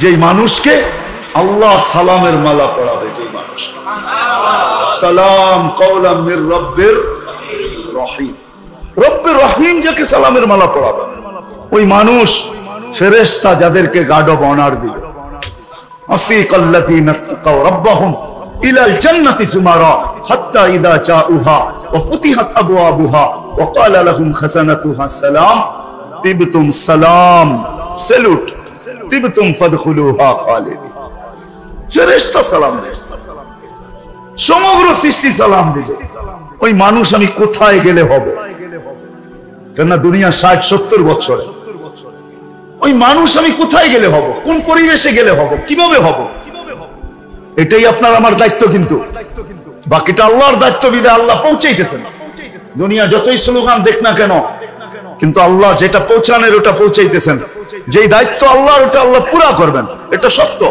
যেই মানুষকে আল্লাহ সালামের মালা পড়াবে, যেই মানুষকে সালাম কওলাম মির রব্বির রহিম, রব্বির রহিম যাকে সালামের মালা পড়াবে, ওই মানুষ ফেরেশতা যাদেরকে গার্ড অফ অনার দিবে। আসিকাল্লাযীনা তাকাউ রাব্বাহুম ইলাল জান্নাতি যুমারা হাত্তা ইযা জাউহা ওয়া ফুতিহাত আবওয়াবুহা ওয়া ক্বালা লাহুম খাযানাতুহা সালাম তিবতুম সালাম স্যালুট তিবতুম ফাদখুলুহা খালিদিন। ফেরেশতা সালাম দেয়, সমগ্র সৃষ্টি সালাম দিবে। ওই মানুষ আমি কোথায় গেলে হবে? কেননা দুনিয়া 60-70 বছরে, ওই মানুষ আমি কোথায় গেলে হব, কোন পরিবেশে গেলে হব, কিভাবে হব, এটাই আপনার আমার দায়িত্ব। কিন্তু বাকিটা আল্লাহর দায়িত্ব, বিধায় আল্লাহ পৌঁছাইতেছেন। দুনিয়া যতই স্লোগান দেখ না কেন, কিন্তু আল্লাহ যেটা পৌঁছানোর ওটা পৌঁছাইতেছেন। যেই দায়িত্ব আল্লাহর ওটা আল্লাহ পুরা করবেন, এটা সত্য।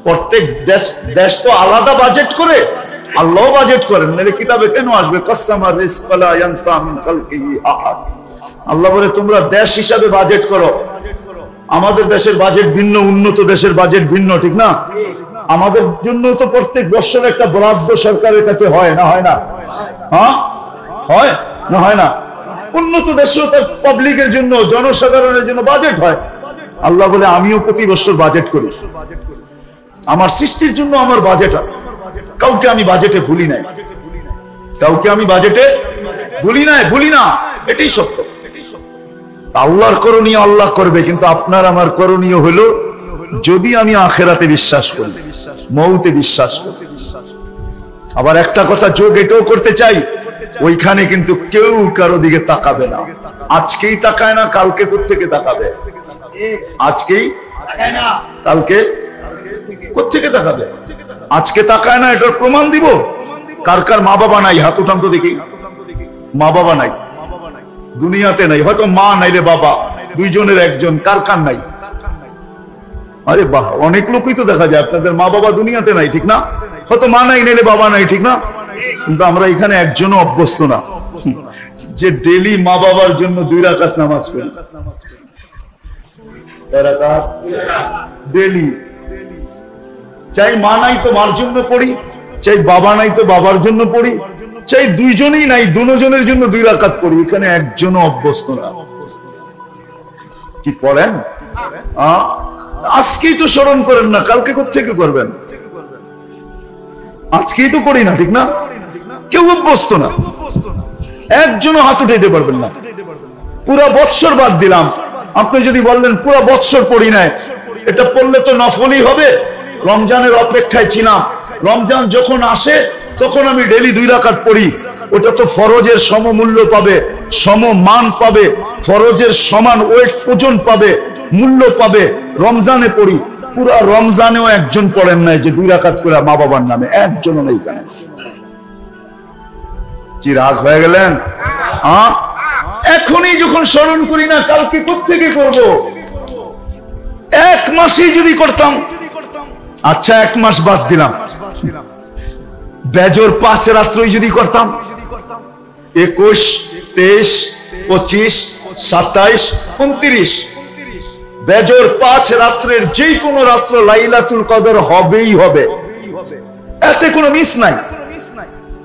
প্রত্যেক দেশ তো আলাদা বাজেট করে, আল্লাহও বাজেট করেন। মেরে কিতাবে কেন আসবে কাসসামার রিজকা লা ইয়ানসা মিন খালকিহি আহাদ। আল্লাহ বলে তোমরা দেশ হিসাবে বাজেট করো। আমাদের দেশের বাজেট ভিন্ন, উন্নত দেশের বাজেট ভিন্ন, ঠিক না? আমাদের জন্য তো প্রত্যেক বছর একটা বরাদ্দ সরকারের কাছে হয় না, হয় না? হ্যাঁ, হয় না, হয় না? উন্নত দেশেও তার পাবলিকের জন্য, জনসাধারণের জন্য বাজেট হয়। আল্লাহ বলে আমিও প্রতি বছর বাজেট করি। আমার সৃষ্টির জন্য আমার বাজেট আছে। কাউকে আমি বাজেটে ভুলি নাই, কাউকে আমি বাজেটে ভুলি নাই, ভুলি না, এটাই সত্য। আল্লাহর করণীয় আল্লাহ করবে, কিন্তু আপনার আমার করণীয় হলো যদি আমি আখিরাতে বিশ্বাস করি, মৌতে বিশ্বাস করি। আবার একটা কথা যোগ এটাও করতে চাই, ওইখানে কিন্তু কেউ কারো দিকে তাকাবে না। আজকেই তাকায় না, কালকে কোত্থেকে তাকাবে? আজকেই, কালকে কোত্থেকে তাকাবে? আজকে তাকায় না, এটার প্রমাণ দিব। কার কার মা বাবা নাই? হাত উঠান তো দেখি। মা বাবা নাই দুনিয়াতে, নাই। হয়তো মা নাইলে বাবা, দুইজনের একজন। কার কার নাই? আরে বাহ, অনেক লোকই তো দেখা যায় আপনাদের মা বাবা দুনিয়াতে নাই, ঠিক না? হয়তো মা নাই নাইলে বাবা নাই, ঠিক না? কিন্তু আমরা এখানে একজনও অভ্যস্ত না যে ডেলি মা বাবার জন্য 2 রাকাত নামাজ পড়ি। ডেলি চাই মা নাই তো মার জন্য পড়ি, চাই বাবা নাই তো বাবার জন্য পড়ি, চাই দুইজনেই নাই দুজনের জন্য 2 রাকাত পড়ি। এখানে একজনও অভ্যস্ত না। কি পড়েন? আজকেই তো স্মরণ করেন না, কালকে কোত্থেকে করবেন? আজকেই তো করি না, ঠিক না? কেউ অভ্যস্ত না, একজনও হাত উঠাইতে পারবেন না। পুরা বৎসর বাদ দিলাম, আপনি যদি বললেন পুরা বৎসর পড়ি নাই, এটা পড়লে তো নফলই হবে। রমজানের অপেক্ষায় ছিলাম, রমজান যখন আসে তখন আমি ডেলি 2 রাকাত পড়ি। ওটা তো ফরজের সমমূল্য পাবে, সমমান পাবে, ফরজের সমান ওজন পাবে, মূল্য পাবে। রমজানে পড়ি, পুরা রমজানেও একজন পড়েন নাই যে 2 রাকাত করে মা বাবার নামে, একজনও নেই। কেন? চিরাগ হয়ে গেলেন? এখনই যখন স্মরণ করি না, কালকে কোত্থেকে করব? 1 মাসই যদি করতাম। আচ্ছা 1 মাস বাদ দিলাম, বেজর 5 রাত্রই যদি করতাম, 21, 23, 25, 27, 29, বেজর 5 রাত্রের যে কোনো রাত্র লাইলাতুল কদর হবেই হবে, এতে কোনো মিস নাই।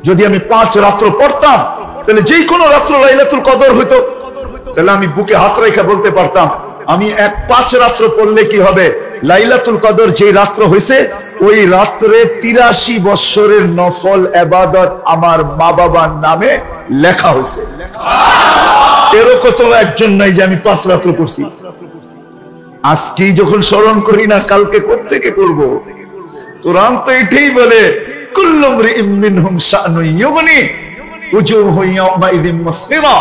যদি আমি 5 রাত্র পড়তাম, তাহলে যে কোনো রাত্র লাইলাতুল কদর হইতো। তাহলে আমি বুকে হাত রেখে বলতে পারতাম, আমি 5 রাত্র পড়লে কি হবে? লাইলাতুল কদর যে রাত্র হয়েছে, ওই রাত্রে 83 বছরের নফল ইবাদত আমার মা বাবার নামে লেখা হয়েছে। এরকম তো একজন নাই যে আমি 5 রাত্র পড়ছি। আজকেই যখন স্মরণ করি না, কালকে কোত্থেকে করব? কোরআন তো এটাই বলে, কুল্লু মরিইম মিনহুম শাআনুন ইউগনি উজুহু ইয়াওমাইযিন মুসফিরা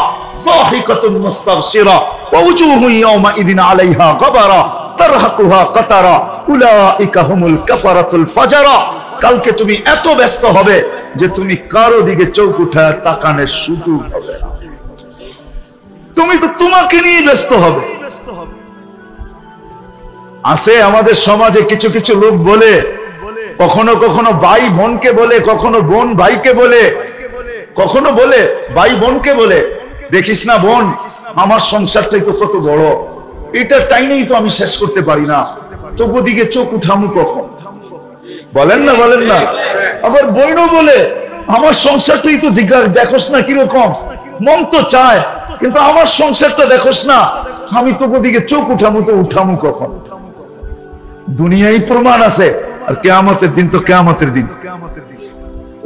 যাহিকাতুন মুস্তাবশিরা ওয়া উজুহু ইয়াওমাইযিন আলাইহা গাবারা তারহাকুহা কাতারা উলাইকা হুমুল কাফারাতুল ফাজারা। কালকে তুমি এত ব্যস্ত হবে যে তুমি কারো দিকে চোখ উঠায় তাকানোর সুযোগ হবে না। তুমি তো তোমাকে নিয়ে ব্যস্ত হবে। আছে আমাদের সমাজে কিছু কিছু লোক বলে, কখনো কখনো ভাই বোনকে বলে, কখনো বোন ভাইকে বলে, কখনো বলে ভাই বোনকে বলে, দেখিস না বোন, আমার সংসারটাই তো কত বড়, এটা টাইমেই তো আমি শেষ করতে পারি না। তবু দিকে চোখ উঠামু কখন? বলেন না, বলেন না। আবার বইনো বলে আমার সংসারটাই তো দেখোস না কিরকম, মন তো চায় কিন্তু আমার সংসারটা দেখোস না, আমি তবু দিকে চোখ উঠামু তো উঠামু কখন? দুনিয়ায় প্রমাণ আছে, আর কিয়ামতের দিন তো কিয়ামতের দিন,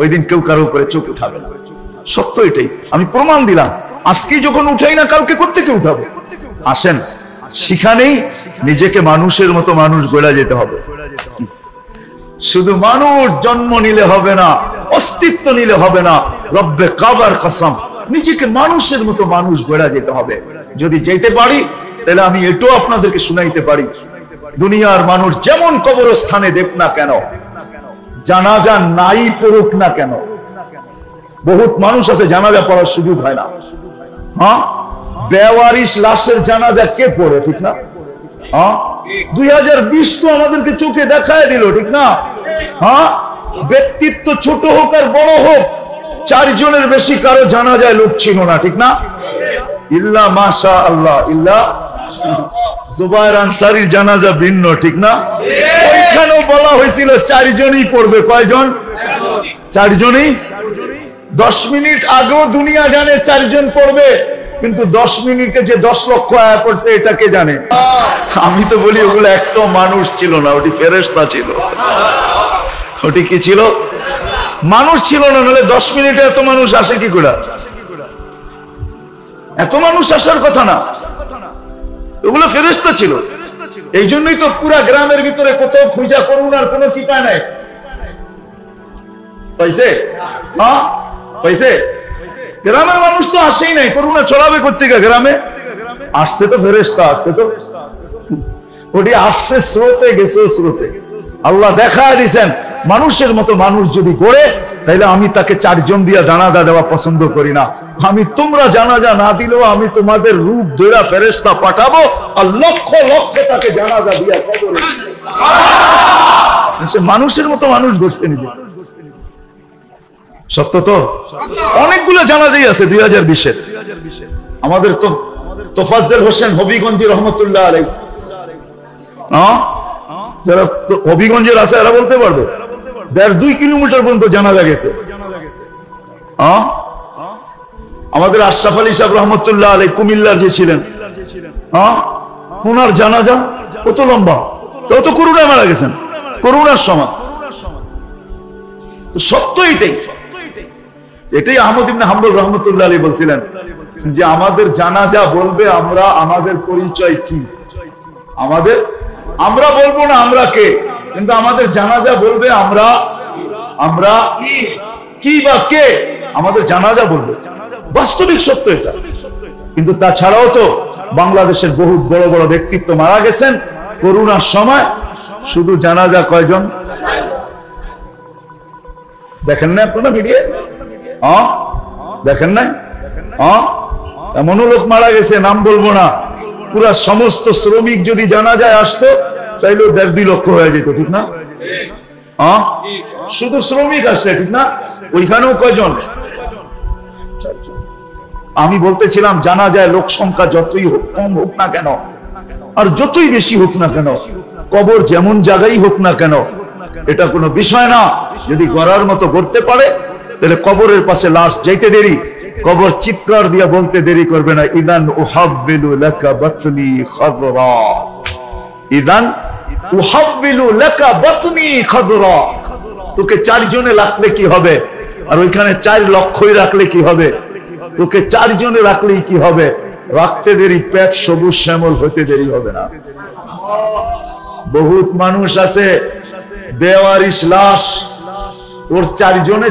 ওই দিন কেউ কারো উপরে চোখ উঠাবে না। সত্য এটাই, আমি প্রমাণ দিলাম। আজকে যখন উঠাই না, কালকে কোত্থেকে উঠাবো? আসেন, সেখানেই নিজেকে মানুষের মতো মানুষ গড়ে যেতে হবে। শুধু মানুষ জন্ম নিলে হবে না, অস্তিত্ব নিলে হবে না, রব্বে কাবার কসম, নিজেকে মানুষের মতো মানুষ গড়ে যেতে হবে। যদি যেতে পারি তাহলে আমি এটাও আপনাদেরকে শুনাইতে পারি, দুনিয়ার মানুষ যেমন কবরস্থানে দেখ না কেন, জানাজা নাই পড়ুক না কেন, বহুত মানুষ আছে জানাজা পড়ার সুযোগ হয় না। হ্যাঁ, বেওয়ারিশ লাশের জানাজা কে পড়ে, ঠিক না? 2020 তো আমাদেরকে চোখে দেখায় দিল, ঠিক না? হ্যাঁ, ব্যক্তিত্ব ছোট হোক আর বড় হোক, 4 জনের বেশি কারো জানাজায় লোক ছিল না, ঠিক না? ইল্লা মাশা আল্লাহ, ইল্লা জুবায়ের আনসারীর জানাজা ভিন্ন, ঠিক না? ওইখানেও বলা হয়েছিল 4 জনই পড়বে। কয়জন? 4 জনই। 10 মিনিট আগেও দুনিয়া জানে 4 জন পড়বে, কিন্তু 10 মিনিটে যে 10 লক্ষ আয়া পড়ছে এটা কে জানে? আমি তো বলি ওগুলো একটা মানুষ ছিল না, ওটি ফেরেশতা ছিল। ওটি কি ছিল? মানুষ ছিল না, নাহলে 10 মিনিটে এত মানুষ আসে কি করে? এত মানুষ আসার কথা না, ওগুলো ফেরেশতা ছিল। এই জন্যই তো পুরা গ্রামের ভিতরে কোথাও খুঁজা করুন আর কোনো ঠিকানা নাই। পাইছে? হ্যাঁ পাইছে। গ্রামের মানুষ তো আসেই নাই, করুণা ছড়াবে কোত্থেকে? গ্রামে আসছে তো ফেরেশতা, আসছে তো, ওটি আসছে স্রোতে, গেছে স্রোতে। আল্লাহ দেখায় দিয়েছেন মানুষের মতো মানুষ যদি গড়ে, তাইলে আমি তাকে 4 জন দিয়া জানাজা দেওয়া পছন্দ করি না। আমি তোমরা জানাজা না দিলেও আমি তোমাদের রূপ ধরে ফেরেশতা পাঠাবো, আর লক্ষ লক্ষ তাকে জানাজা দিয়া কবরে। সে মানুষের মতো মানুষ গড়ছে নিজে। সত্য তো? অনেকগুলো জানাজাই আছে 2020-এর। আমাদের তো তোফাজ্জল হোসেন হবিগঞ্জি রহমতুল্লাহ আলাইহি, যারা হবিগঞ্জের আছে এরা বলতে পারবে 1.5-2 কিলোমিটার পর্যন্ত জানাজা গেছে। আমাদের আশরাফ আলী সাহেব রহমতুল্লাহ আলাইহি কুমিল্লার যে ছিলেন, ওনার জানাজা কত লম্বা, তত করোনায় মারা গেছেন, করোনার সময়। তো সত্য এটাই, এটাই আহমদ ইবনে হাম্বল রহমতুল্লাহ আলাইহি বলছিলেন যে আমাদের জানাজা বলবে আমরা আমাদের পরিচয় কি, আমাদের, আমরা বলবো না আমরা কে, কিন্তু আমাদের জানাজা বলবে আমরা আমরা কি বা কে, আমাদের জানাজা বলবে। বাস্তবিক সত্য এটা। কিন্তু তাছাড়াও তো বাংলাদেশের বহু বড় বড় ব্যক্তিত্ব মারা গেছেন করোনার সময়, শুধু জানাজা কয়জন দেখেন না আপনারা ভিডিও? দেখেন না? এমনও লোক মারা গেছে, নাম বলবো না, পুরা সমস্ত শ্রমিক যদি জানাজায় আসতো তাইলেও 1.5-2 লক্ষ হয়ে যেত, ঠিক না? শুধু শ্রমিক আসে, ঠিক না? ওইখানেও কয়জন? আমি বলতেছিলাম জানাজায় লোক সংখ্যা যতই কম হোক না কেন, আর যতই বেশি হোক না কেন, কবর যেমন জায়গায় হোক না কেন, এটা কোনো বিষয় না। যদি গড়ার মতো গড়তে পারে তাহলে কবরের পাশে লাশ যাইতে দেরি, কবর চিৎকার দিয়া বলতে দেরি করবে না, ইদান উহাব্বিলু লাকা বাতনি খাদরা, ইদান উহাব্বিলু লাকা বাতনি খাদরা। তোকে 4 জনে রাখলে কি হবে, আর ওইখানে 4 লক্ষই রাখলে কি হবে? তোকে 4 জনে রাখলেই কি হবে? রাখতে দেরি, পেট সবুজ শ্যামল হতে দেরি হবে না। বহুত মানুষ আছে বেওয়ারিশ লাশ, ওর 4 জনে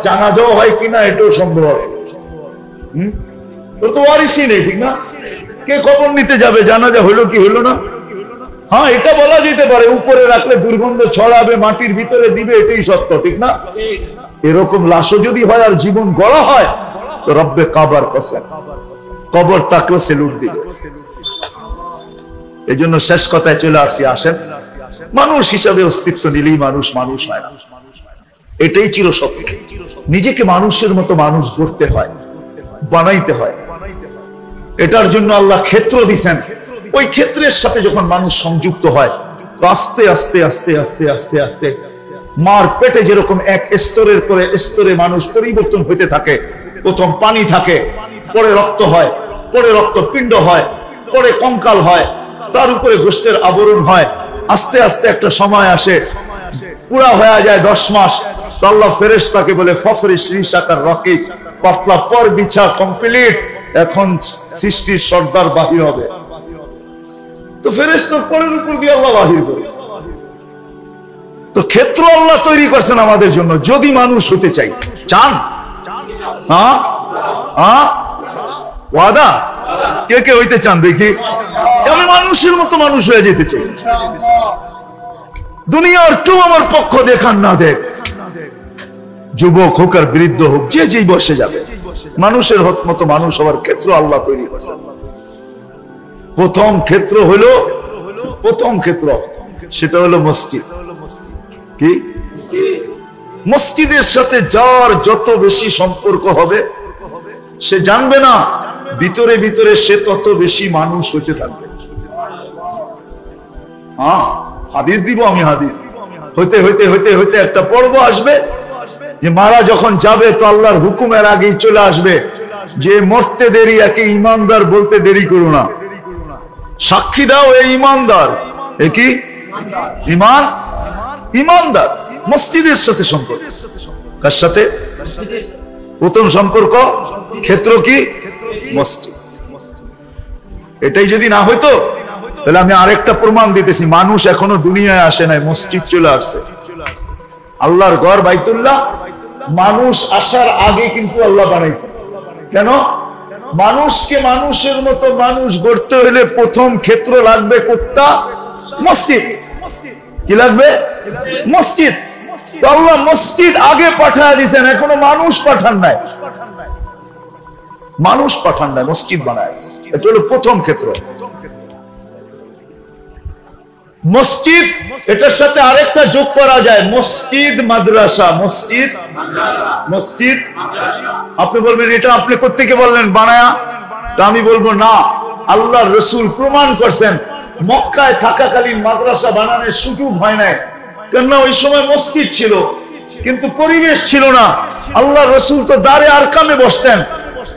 জানাজাও হয় কিনা এটাও সম্ভব হবে। ওর তো ওয়ারিশই নেই, ঠিক না? কে খবর নিতে যাবে জানাজা হইলো কি হইলো না? হ্যাঁ, এটা বলা যেতে পারে উপরে রাখলে দুর্গন্ধ ছড়াবে, মাটির ভিতরে দিবে, এটাই সত্য, ঠিক না? এরকম লাশও যদি হয় আর জীবন গড়া হয় তো রব্বে কাবার কসম, কবর তাকেও সেলুট দিবে। এই জন্য শেষ কথায় চলে আসছি, আসেন মানুষ হিসাবে অস্তিত্ব নিলেই মানুষ মানুষ হয় না, এটাই চিরসত্য। নিজেকে মানুষের মতো মানুষ গড়তে হয়, বানাইতে হয়। এটার জন্য আল্লাহ ক্ষেত্র দিছেন, ওই ক্ষেত্রের সাথে যখন মানুষ সংযুক্ত হয় আস্তে আস্তে আস্তে আস্তে আস্তে আস্তে মার পেটে যেরকম এক স্তরের পরে স্তরে মানুষ পরিবর্তন হইতে থাকে, প্রথম পানি থাকে, পরে রক্ত হয়, পরে রক্তপিণ্ড হয়, পরে কঙ্কাল হয়, তার উপরে গোশতের আবরণ হয়, আস্তে আস্তে একটা সময় আসে পুরা হয়ে যায় 10 মাস। আল্লাহ ফেরেশতাকে বলে ফফরিশ রিশাকার রকিব, পাতলা পর বিছা কমপ্লিট, এখন সৃষ্টির সর্দার বাহির হবে। তো ফেরেশতার পরের উপর দিয়ে আল্লাহ বাহির করে। তো ক্ষেত্র আল্লাহ তৈরি করছেন আমাদের জন্য, যদি মানুষ হতে চাই। চান? হ্যাঁ হ্যাঁ, ওয়াদা? কে কে হইতে চান দেখি? আমি মানুষের মতো মানুষ হয়ে যেতে চাই। দুনিয়ার কেউ আমার পক্ষ দেখান না দেখ, যুবক হোক আর বৃদ্ধ হোক, যে যেই বসে যাবে, মানুষের মতো মানুষ হওয়ার ক্ষেত্র আল্লাহ তৈরি করছেন। প্রথম ক্ষেত্র হলো, প্রথম ক্ষেত্র সেটা হলো মসজিদ। কি? মসজিদের সাথে যার যত বেশি সম্পর্ক হবে, সে জানবে না ভিতরে ভিতরে সে তত বেশি মানুষ হইতে থাকবে। হ্যাঁ, হাদিস দিব আমি, হাদিস হইতে হইতে হইতে হইতে একটা পর্ব আসবে যে মারা যখন যাবে তো আল্লাহর হুকুমের আগেই চলে আসবে যে মরতে দেরি, একে ইমানদার বলতে দেরি করো না, সাক্ষী দাও এই ইমানদার। এ কি? ইমান, ইমানদার। মসজিদের সাথে সম্পর্ক। কার সাথে? প্রথম সম্পর্ক ক্ষেত্র কি? মসজিদ। এটাই যদি না হইতো তাহলে আমি আরেকটা প্রমাণ দিতেছি, মানুষ এখনো দুনিয়ায় আসে নাই, মসজিদ চলে আসছে। আল্লাহর ঘর বাইতুল্লাহ মানুষ আসার আগে কিন্তু আল্লাহ বানাইছে। কেন? মানুষকে মানুষের মতো মানুষ গড়তে হলে প্রথম ক্ষেত্র লাগবে কোনটা? মসজিদ। কি লাগবে? মসজিদ। তো আল্লাহ মসজিদ আগে পাঠায় দিয়েছেন, এখনো মানুষ পাঠান নাই, মানুষ পাঠান নাই, মসজিদ বানায়। এটা হলো প্রথম ক্ষেত্র। মসজিদ, এটার সাথে আরেকটা যোগ করা যায়, মসজিদ মাদ্রাসা। মসজিদ মসজিদ। আপনি বলবেন এটা আপনি কোত্থেকে বললেন বানায়া? তা আমি বলবো না, আল্লাহর রাসূল প্রমাণ করছেন মক্কায় থাকাকালীন মাদ্রাসা বানানোর সুযোগ হয় নাই, কেননা ওই সময় মসজিদ ছিল কিন্তু পরিবেশ ছিল না। আল্লাহর রাসূল তো দারে আরকামে বসতেন,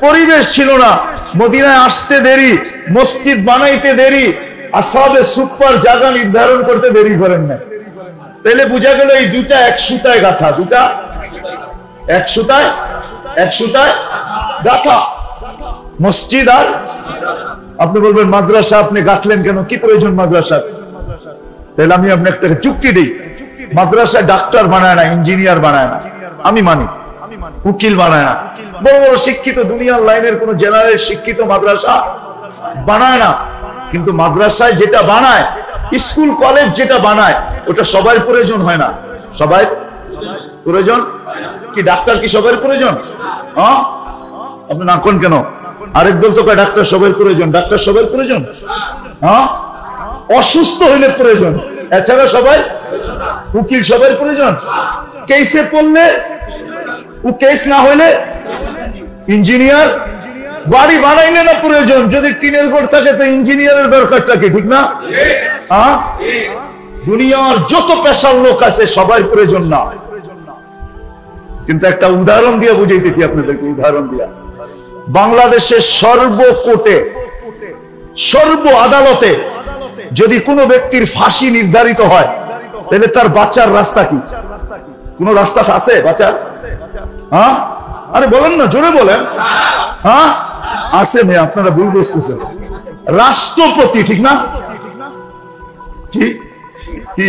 পরিবেশ ছিল না। মদিনায় আসতে দেরি, মসজিদ বানাইতে দেরি, আসহাবে সুফার জায়গা নির্ধারণ করতে দেরি করেন না। তাহলে বোঝা গেল এই দুটা এক সুতায় গাঁথা, দুটা এক সুতায়, এক সুতায় গাঁথা, মসজিদ আর। আপনি বলবেন মাদ্রাসা আপনি গাঁথলেন কেন? কি প্রয়োজন মাদ্রাসা? তাহলে আমি আপনাকে একটা যুক্তি দিই, মাদ্রাসা ডাক্তার বানায় না, ইঞ্জিনিয়ার বানায় না, আমি মানি, উকিল বানায় না, বড় বড় শিক্ষিত দুনিয়ার লাইনের কোন জেনারেল শিক্ষিত মাদ্রাসা বানায় না। কিন্তু মাদ্রাসায় যেটা বানায়, স্কুল কলেজ যেটা বানায়, ওটা সবার প্রয়োজন হয় না। সবাই প্রয়োজন কি? ডাক্তার কি সবার প্রয়োজন? হ্যাঁ, আপনি না কোন কেন? আরেক দল তো কয় ডাক্তার সবার প্রয়োজন। ডাক্তার সবার প্রয়োজন? হ্যাঁ, অসুস্থ হইলে প্রয়োজন, এছাড়া সবাই। উকিল সবার প্রয়োজন, কেসে পড়লে, ও কেস না হইলে ইঞ্জিনিয়ার। বাড়ি বানাইলে না প্রয়োজন, যদি টিনের ঘর থাকে তো ইঞ্জিনিয়ারের দরকারটা কি? ঠিক না? হ্যাঁ, দুনিয়ার যত পেশার লোক আছে সবার প্রয়োজন না। কিন্তু একটা উদাহরণ দিয়ে বুঝাইতেছি আপনাদেরকে, উদাহরণ দিয়া। বাংলাদেশের সর্বকোর্টে, সর্ব আদালতে যদি কোনো ব্যক্তির ফাঁসি নির্ধারিত হয়, তাহলে তার বাঁচার রাস্তা কি? কোন রাস্তা আছে বাঁচার? হ্যাঁ, আরে বলেন না, জোরে বলেন। হ্যাঁ, আছে মেয়ে, আপনারা ভুল বুঝতেছেন। রাষ্ট্রপতি, ঠিক না? কি কি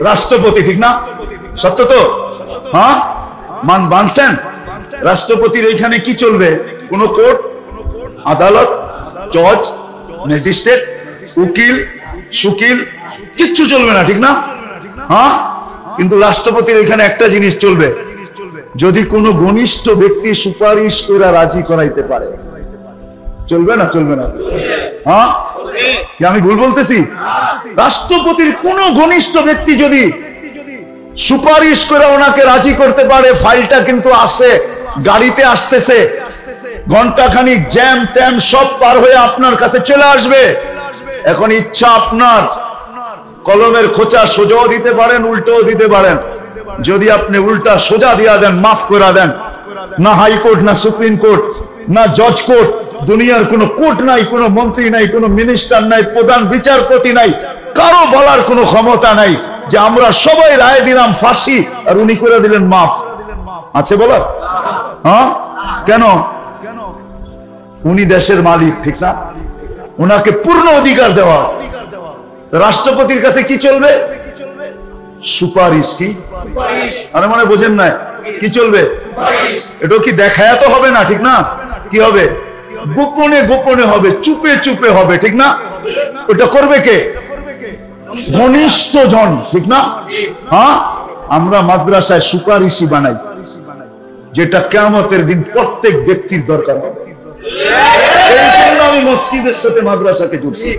রাষ্ট্রপতি, ঠিক না? সত্য তো? হ্যাঁ, মানছেন? রাষ্ট্রপতির এখানে কি চলবে? কোন কোর্ট, আদালত, জজ, ম্যাজিস্ট্রেট, উকিল, সুকিল কিচ্ছু চলবে না, ঠিক না? হ্যাঁ, কিন্তু রাষ্ট্রপতির এখানে একটা জিনিস চলবে, যদি কোনো ঘনিষ্ঠ ব্যক্তি সুপারিশ করে রাজি করাইতে পারে। চলবে না? চলবে না? হ্যাঁ, আমি ভুল বলতেছি? রাষ্ট্রপতির কোন ঘনিষ্ঠ ব্যক্তি যদি সুপারিশ করে ওনাকে রাজি করতে পারে, ফাইলটা কিন্তু আসে, গাড়িতে আসতেছে, ঘন্টাখানিক জ্যাম ট্যাম সব পার হয়ে আপনার কাছে চলে আসবে। এখন ইচ্ছা আপনার কলমের খোঁচা সোজাও দিতে পারেন, উল্টোও দিতে পারেন। যদি আপনি উল্টা সোজা দিয়া দেন, মাফ করে দেন, না হাইকোর্ট, না সুপ্রিম কোর্ট, না জজ কোর্ট, দুনিয়ার কোনো কোর্ট নাই, কোনো মন্ত্রী নাই, কোনো মিনিস্টার নাই, প্রধান বিচারপতি নাই, কারো বলার কোনো ক্ষমতা নাই যে আমরা সবাই রায় দিলাম ফাঁসি আর উনি করে দিলেন মাফ। আছে বলার? হ্যাঁ, কেন? উনি দেশের মালিক, ঠিক না? ওনাকে পূর্ণ অধিকার দেওয়া আছে। রাষ্ট্রপতির কাছে কি চলবে? সুপারিশ। কি? আরে মানে বোঝেন না, কি চলবে? এটা কি দেখায় তো হবে না, ঠিক না? কি হবে? গোপনে গোপনে হবে, চুপে চুপে হবে, ঠিক না? ওটা করবে কে? ঘনিষ্ঠ জন, ঠিক না? হ্যাঁ, আমরা মাদ্রাসায় সুপারিশই বানাই, যেটা কিয়ামতের দিন প্রত্যেক ব্যক্তির দরকার হবে। এই জন্য আমি মসজিদের সাথে মাদ্রাসাকে জুড়ছি।